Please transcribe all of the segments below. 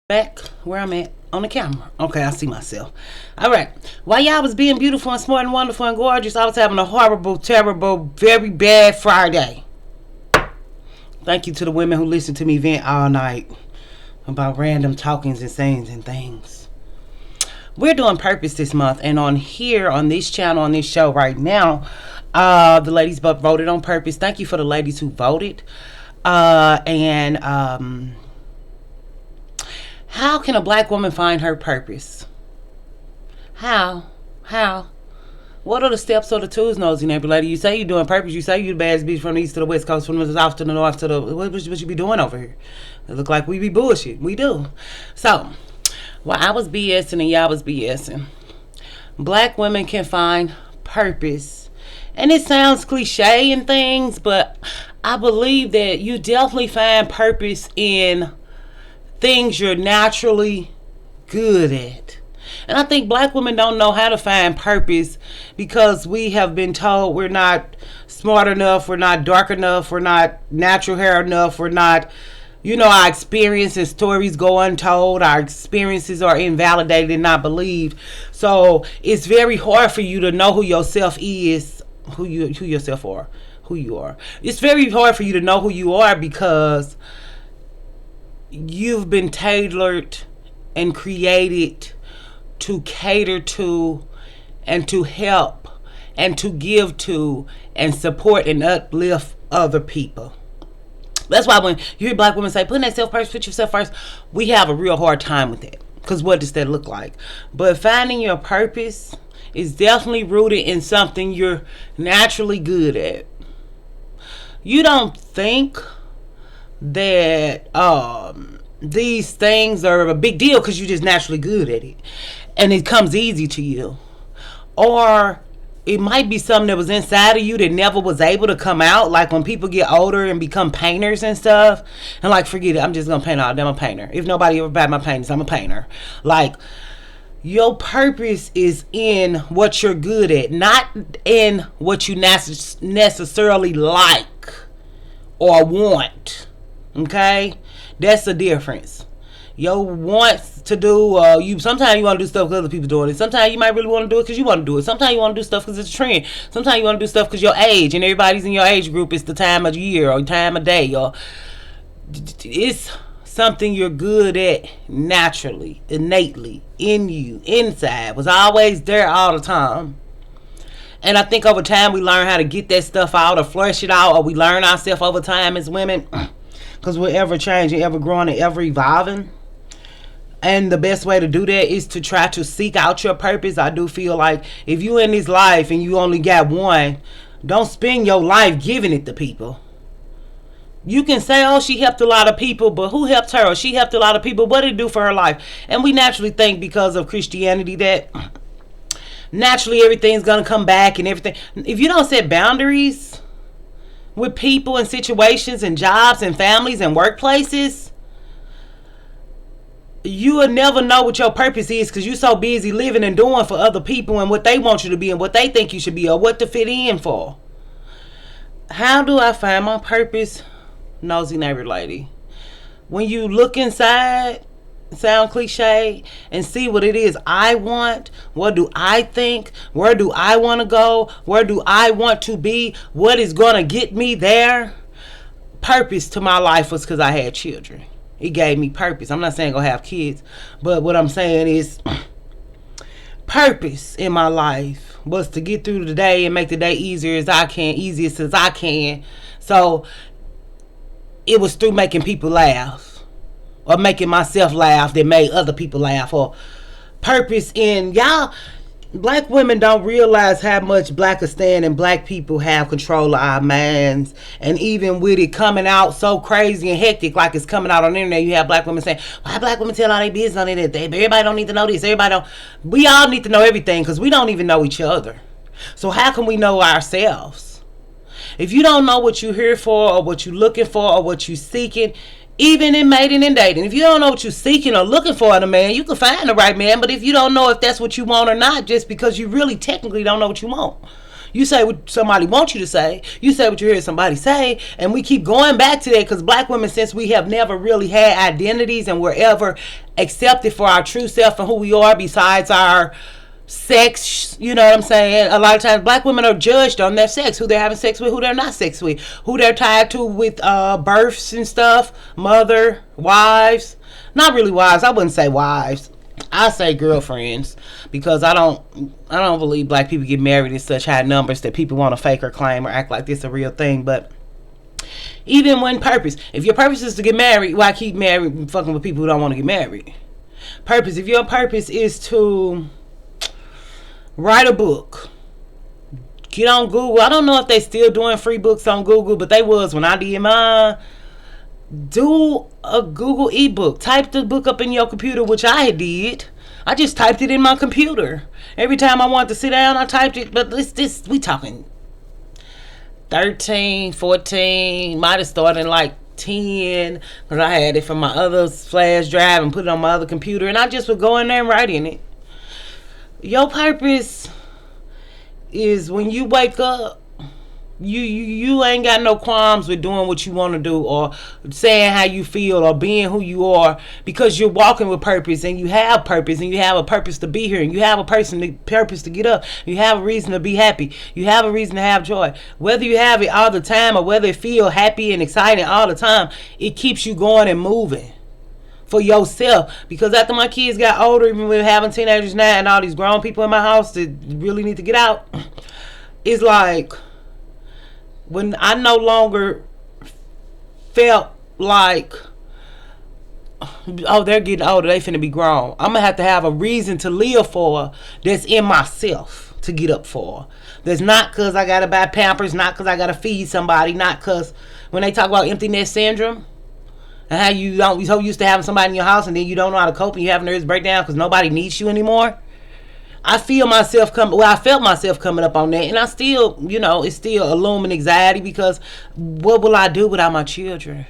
Back where I'm at on the camera. Okay, I see myself. All right. While y'all was being beautiful and smart and wonderful and gorgeous, I was having a horrible, terrible, very bad Friday. Thank you to the women who listened to me vent all night about random talkings and sayings and things. We're doing purpose this month, and on here, on this channel, on this show right now, the ladies both voted on purpose. Thank you for the ladies who voted. How can a black woman find her purpose? How? What are the steps or the tools, nosy neighbor lady? You say you're doing purpose. You say you the baddest bitch from the east to the west coast, from the south to the north to the... What you be doing over here? It look like we be bullshit. We do. So, while I was BSing and y'all was BSing, black women can find purpose. And it sounds cliche and things, but I believe that you definitely find purpose in things you're naturally good at. And I think black women don't know how to find purpose because we have been told we're not smart enough, we're not dark enough, we're not natural hair enough, we're not, our experience and stories go untold, our experiences are invalidated and not believed. So it's very hard for you to know who yourself is, who yourself are, who you are. It's very hard for you to know who you are because you've been tailored and created to cater to and to help and to give to and support and uplift other people. That's why when you hear black women say, put yourself first, put yourself first, we have a real hard time with that. Because what does that look like? But finding your purpose is definitely rooted in something you're naturally good at. You don't think that these things are a big deal because you're just naturally good at it and it comes easy to you, or it might be something that was inside of you that never was able to come out, like when people get older and become painters and stuff and like, forget it, I'm just gonna paint all day. I'm a painter. If nobody ever buy my paintings, I'm a painter. Like, your purpose is in what you're good at, not in what you necessarily like or want. Okay, that's the difference. Your wants to do, sometimes you want to do stuff because other people doing it. Sometimes you might really want to do it because you want to do it. Sometimes you want to do stuff because it's a trend. Sometimes you want to do stuff because your age and everybody's in your age group. It's the time of year or time of day, or it's something you're good at naturally, innately, in you, inside. Was always there all the time. And I think over time we learn how to get that stuff out or flush it out, or we learn ourselves over time as women, because we're ever changing, ever growing, and ever evolving. And the best way to do that is to try to seek out your purpose. I do feel like if you in this life and you only got one, don't spend your life giving it to people. You can say, oh, she helped a lot of people, but who helped her? Or she helped a lot of people. What did it do for her life? And we naturally think because of Christianity that naturally everything's going to come back and everything. If you don't set boundaries with people and situations and jobs and families and workplaces, you will never know what your purpose is because you're so busy living and doing for other people and what they want you to be and what they think you should be or what to fit in for. How do I find my purpose, nosy neighbor lady? When you look inside, sound cliche, and see what it is I want, what do I think, where do I want to go, where do I want to be, what is going to get me there. Purpose to my life was because I had children. It gave me purpose. I'm not saying go have kids, but what I'm saying is purpose in my life was to get through the day and make the day easiest as I can. So it was through making people laugh or making myself laugh that made other people laugh. Or purpose in, y'all, black women don't realize how much Blackistan and black people have control of our minds. And even with it coming out so crazy and hectic like it's coming out on the internet, you have black women saying, why black women tell all their business on the internet? Everybody don't need to know this. We all need to know everything because we don't even know each other. So how can we know ourselves? If you don't know what you're here for or what you're looking for or what you're seeking, even in mating and dating, if you don't know what you're seeking or looking for in a man, you can find the right man. But if you don't know if that's what you want or not, just because you really technically don't know what you want, You say what somebody wants you to say. You say what you hear somebody say. And we keep going back to that because black women, since we have never really had identities and we're ever accepted for our true self and who we are besides our sex, you know what I'm saying? A lot of times black women are judged on their sex, who they're having sex with, who they're not sex with, who they're tied to with births and stuff, mother, wives. Not really wives. I wouldn't say wives. I say girlfriends, because I don't believe black people get married in such high numbers that people want to fake or claim or act like this a real thing. But even when purpose, if your purpose is to get married, why keep married and fucking with people who don't want to get married? Purpose, if your purpose is to write a book, get on Google. I don't know if they still doing free books on Google, but they was when I did mine. Do a Google ebook. Type the book up in your computer, which I did. I just typed it in my computer. Every time I wanted to sit down, I typed it. But this we talking 13, 14, might have started like 10, because I had it from my other flash drive and put it on my other computer, and I just would go in there and write in it. Your purpose is when you wake up, you ain't got no qualms with doing what you want to do or saying how you feel or being who you are, because you're walking with purpose and you have purpose and you have a purpose to be here and you have a purpose to get up. You have a reason to be happy. You have a reason to have joy. Whether you have it all the time or whether it feel happy and exciting all the time, it keeps you going and moving for yourself. Because after my kids got older, even with having teenagers now and all these grown people in my house that really need to get out, it's like when I no longer felt like, oh, they're getting older, they finna be grown. I'm gonna have to have a reason to live for that's in myself to get up for. That's not because I gotta buy Pampers, not because I gotta feed somebody, not because when they talk about empty nest syndrome and how you so used to having somebody in your house and then you don't know how to cope and you have a nervous breakdown because nobody needs you anymore. I felt myself coming up on that, and I still, it's still a looming anxiety, because what will I do without my children?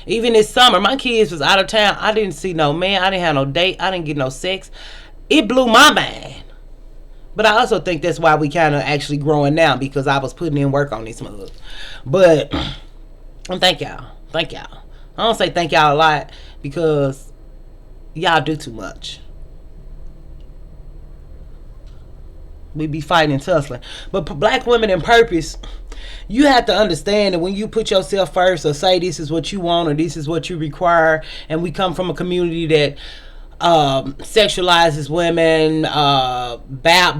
Even this summer, my kids was out of town. I didn't see no man. I didn't have no date. I didn't get no sex. It blew my mind. But I also think that's why we kind of actually growing now, because I was putting in work on these moves. But thank y'all. Thank y'all. I don't say thank y'all a lot because y'all do too much. We be fighting and tussling. But black women in purpose, you have to understand that when you put yourself first or say this is what you want or this is what you require, and we come from a community that sexualizes women,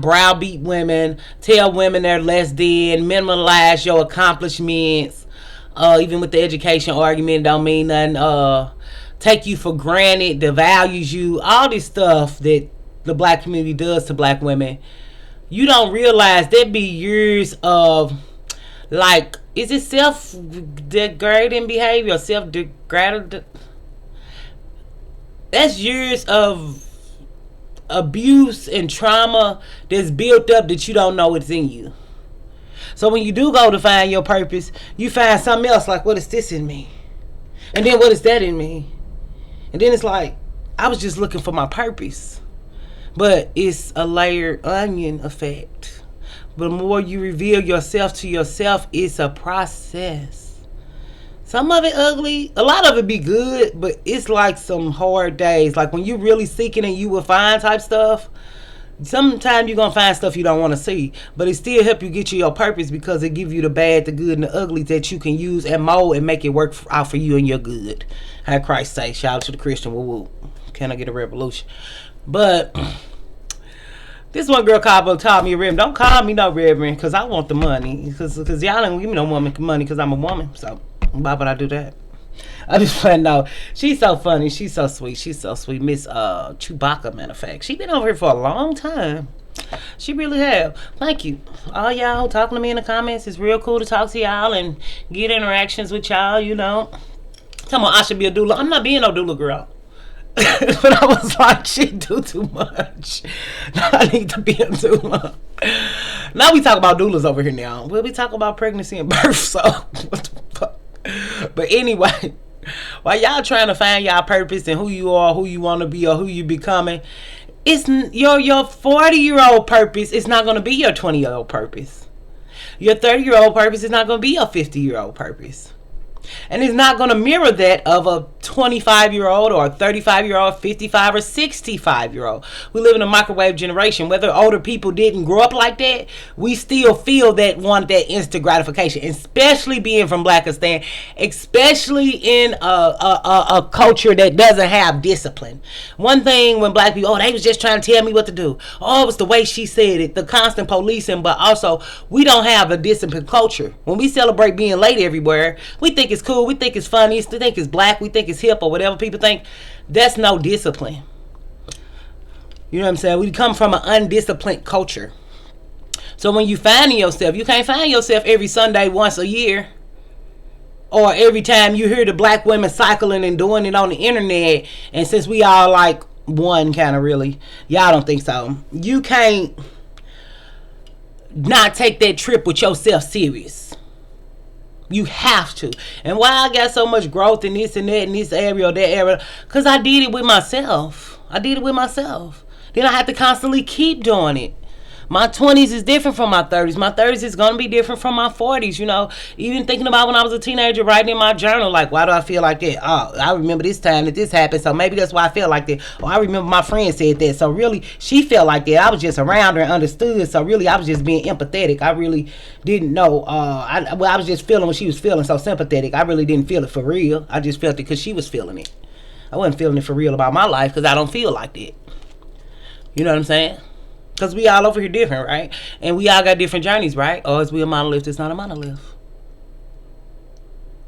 browbeat women, tell women they're less than, minimize your accomplishments, even with the education argument, don't mean nothing, take you for granted, devalues you, all this stuff that the black community does to black women. You don't realize there'd be years of, like, is it self-degrading behavior or self-degrading? That's years of abuse and trauma that's built up that you don't know it's in you. So when you do go to find your purpose, you find something else, like, what is this in me? And then what is that in me? And then it's like, I was just looking for my purpose. But it's a layered onion effect. The more you reveal yourself to yourself, it's a process. Some of it ugly, a lot of it be good, but it's like some hard days. Like when you really seeking and you will find type stuff, sometimes you're going to find stuff you don't want to see. But it still help you get you your purpose, because it give you the bad, the good, and the ugly that you can use and mold and make it work out for you and your good. How Christ say, shout out to the Christian, woo woo. Can I get a revolution? But this one girl called me a reverend. Don't call me no reverend, because I want the money. Because y'all don't give me no woman money because I'm a woman. So why would I do that? I just want to know. She's so funny. She's so sweet. She's so sweet. Miss Chewbacca, matter of fact. She been over here for a long time. She really have. Thank you. All y'all talking to me in the comments. It's real cool to talk to y'all and get interactions with y'all, Come on, I should be a doula. I'm not being no doula, girl. But I was like, she do too much. I need to be a doula. Now we talk about doulas over here now. Well, we talk about pregnancy and birth, so what the fuck? But anyway, while y'all trying to find y'all purpose and who you are, who you want to be, or who you becoming, it's your 40-year-old purpose is not going to be your 20-year-old purpose. Your 30-year-old purpose is not going to be your 50-year-old purpose. And it's not going to mirror that of a 25-year-old or a 35-year-old, 55 or 65-year-old. We live in a microwave generation. Whether older people didn't grow up like that, we still feel that instant gratification, especially being from Blackistan, especially in a culture that doesn't have discipline. One thing when black people, they was just trying to tell me what to do. It was the way she said it, the constant policing, but also we don't have a disciplined culture. When we celebrate being late everywhere, we think it's cool, we think it's funny, we think it's black, we think it's hip, or whatever people think. That's no discipline. You know what I'm saying? We come from an undisciplined culture. So when you find yourself, you can't find yourself every Sunday once a year, or every time you hear the black women cycling and doing it on the internet. And since we all like one kind of, really, y'all don't think so, you can't not take that trip with yourself serious. You have to. And why I got so much growth in this and that, in this area or that area, because I did it with myself. Then I have to constantly keep doing it. My 20s is different from my 30s. My 30s is going to be different from my 40s, you know. Even thinking about when I was a teenager, writing in my journal, like, why do I feel like that? Oh, I remember this time that this happened, so maybe that's why I feel like that. Or I remember my friend said that, so really, she felt like that. I was just around her and understood, so really, I was just being empathetic. I really didn't know. I was just feeling what she was feeling, so sympathetic. I really didn't feel it for real. I just felt it because she was feeling it. I wasn't feeling it for real about my life because I don't feel like that. You know what I'm saying? Because we all over here different, right? And we all got different journeys, right? Or is we a monolith? It's not a monolith.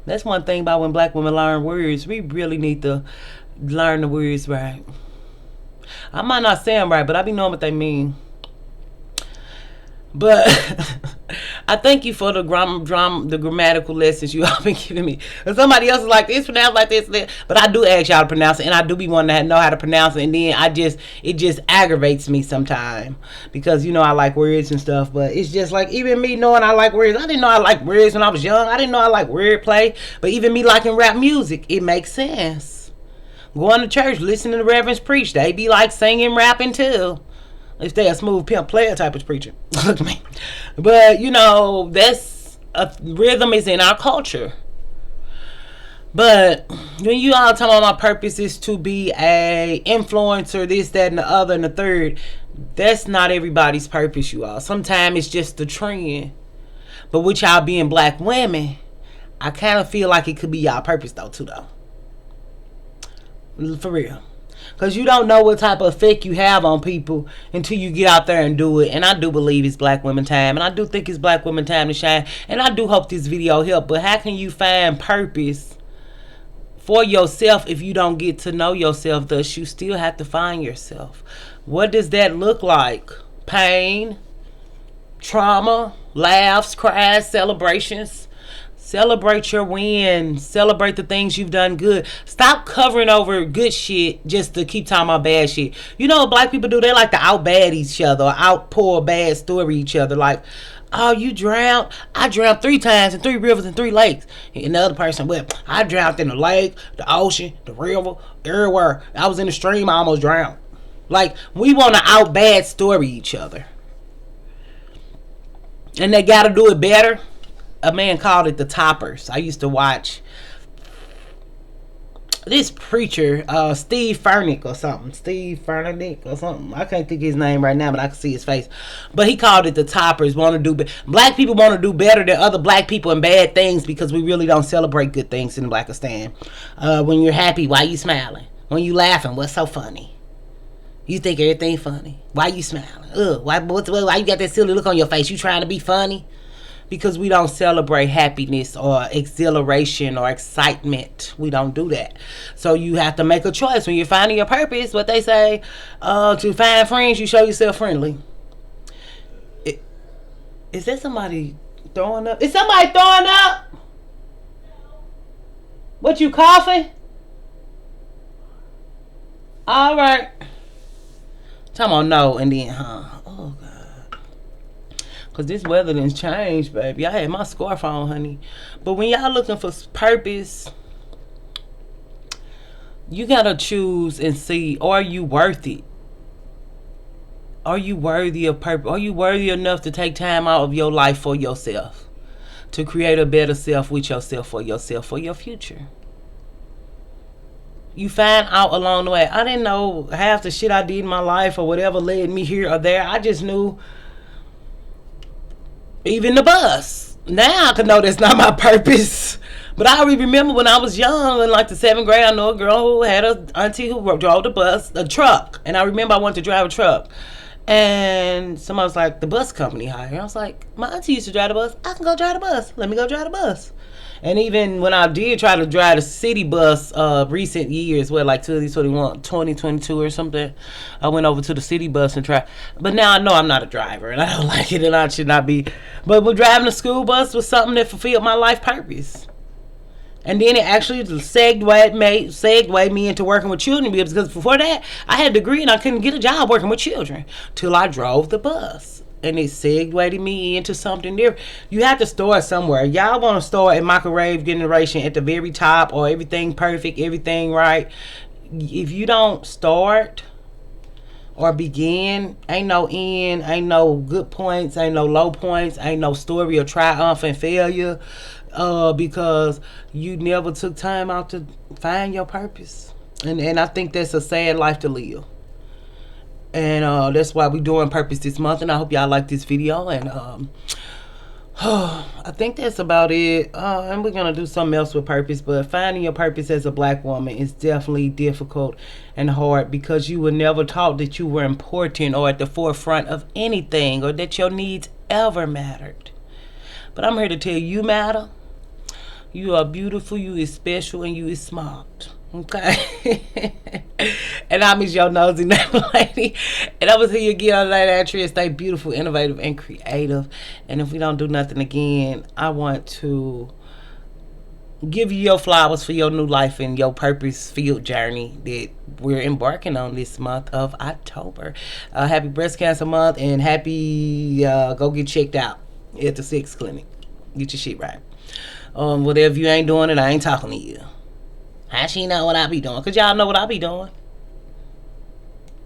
That's one thing about when black women learn words. We really need to learn the words right. I might not say them right, but I be knowing what they mean. But I thank you for the grammatical lessons you all been giving me. And somebody else is like, it's pronounced like this, but I do ask y'all to pronounce it, and I do be wanting to know how to pronounce it, and then it just aggravates me sometimes because, you know, I like words and stuff, but it's just like, even me knowing I like words, I didn't know I liked words when I was young. I didn't know I liked wordplay, but even me liking rap music, it makes sense. Going to church, listening to reverends preach, they be like singing, rapping too. If they a smooth pimp player type of preacher. Look at me. But, you know, that's a rhythm is in our culture. But when you all talking about my purpose is to be a influencer, this, that, and the other, and the third, that's not everybody's purpose, you all. Sometimes it's just the trend. But with y'all being black women, I kind of feel like it could be y'all purpose, though, too, though. For real. Because you don't know what type of effect you have on people until you get out there and do it. And I do believe it's black women time. And I do think it's black women time to shine. And I do hope this video helped. But how can you find purpose for yourself if you don't get to know yourself? Thus, you still have to find yourself. What does that look like? Pain, trauma, laughs, cries, celebrations. Celebrate your wins. Celebrate the things you've done good. Stop covering over good shit just to keep talking about bad shit. You know what black people do? They like to out-bad each other or outpour a bad story each other. Like, oh, you drowned? I drowned 3 times in 3 rivers and 3 lakes. And the other person, well, I drowned in the lake, the ocean, the river, everywhere. I was in the stream, I almost drowned. Like, we want to out-bad story each other. And they got to do it better. A man called it the Toppers. I used to watch this preacher, Steve Furtick or something. I can't think of his name right now, but I can see his face. But he called it the Toppers. Black people want to do better than other black people in bad things because we really don't celebrate good things in Blackistan. When you're happy, why you smiling? When you laughing, what's so funny? You think everything funny. Why you smiling? Why you got that silly look on your face? You trying to be funny? Because we don't celebrate happiness or exhilaration or excitement. We don't do that. So you have to make a choice when you're finding your purpose. What they say, to find friends, you show yourself friendly. Is there somebody throwing up? Is somebody throwing up? What, you coughing? All right. Tell me no and then, huh? Oh, God. Because this weather done changed, baby. I had my scarf on, honey. But when y'all looking for purpose, you got to choose and see, are you worth it? Are you worthy of purpose? Are you worthy enough to take time out of your life for yourself? To create a better self with yourself, for your future. You find out along the way. I didn't know half the shit I did in my life or whatever led me here or there. I just knew even the bus. Now I can know that's not my purpose. But I remember when I was young, in like the 7th grade, I know a girl who had an auntie who drove the bus, a truck. And I remember I wanted to drive a truck. And somebody was like, the bus company hired. I was like, my auntie used to drive the bus. I can go drive the bus. Let me go drive the bus. And even when I did try to drive the city bus recent years, like 2022 or something, I went over to the city bus and tried. But now I know I'm not a driver and I don't like it and I should not be. But driving the school bus was something that fulfilled my life purpose. And then it actually segued me into working with children, because before that, I had a degree and I couldn't get a job working with children till I drove the bus. And it segued me into something different. You have to start somewhere. Y'all want to start at microwave generation at the very top, or everything perfect, everything right. If you don't start or begin, ain't no end, ain't no good points, ain't no low points, ain't no story of triumph and failure. Because you never took time out to find your purpose. And I think that's a sad life to live. And that's why we're doing Purpose this month. And I hope y'all like this video. And I think that's about it. And we're going to do something else with purpose. But finding your purpose as a black woman is definitely difficult and hard, because you were never taught that you were important or at the forefront of anything, or that your needs ever mattered. But I'm here to tell you you are beautiful, you is special, and you is smart. Okay? And I'm your nosy neighbor lady. And I'm going to see you again on the Lady Actress. Stay beautiful, innovative, and creative. And if we don't do nothing again, I want to give you your flowers for your new life and your purpose-filled journey that we're embarking on this month of October. Happy Breast Cancer Month, and happy go get checked out at the sex clinic. Get your shit right. Whatever you ain't doing it, I ain't talking to you. How she know what I be doing? Because y'all know what I be doing.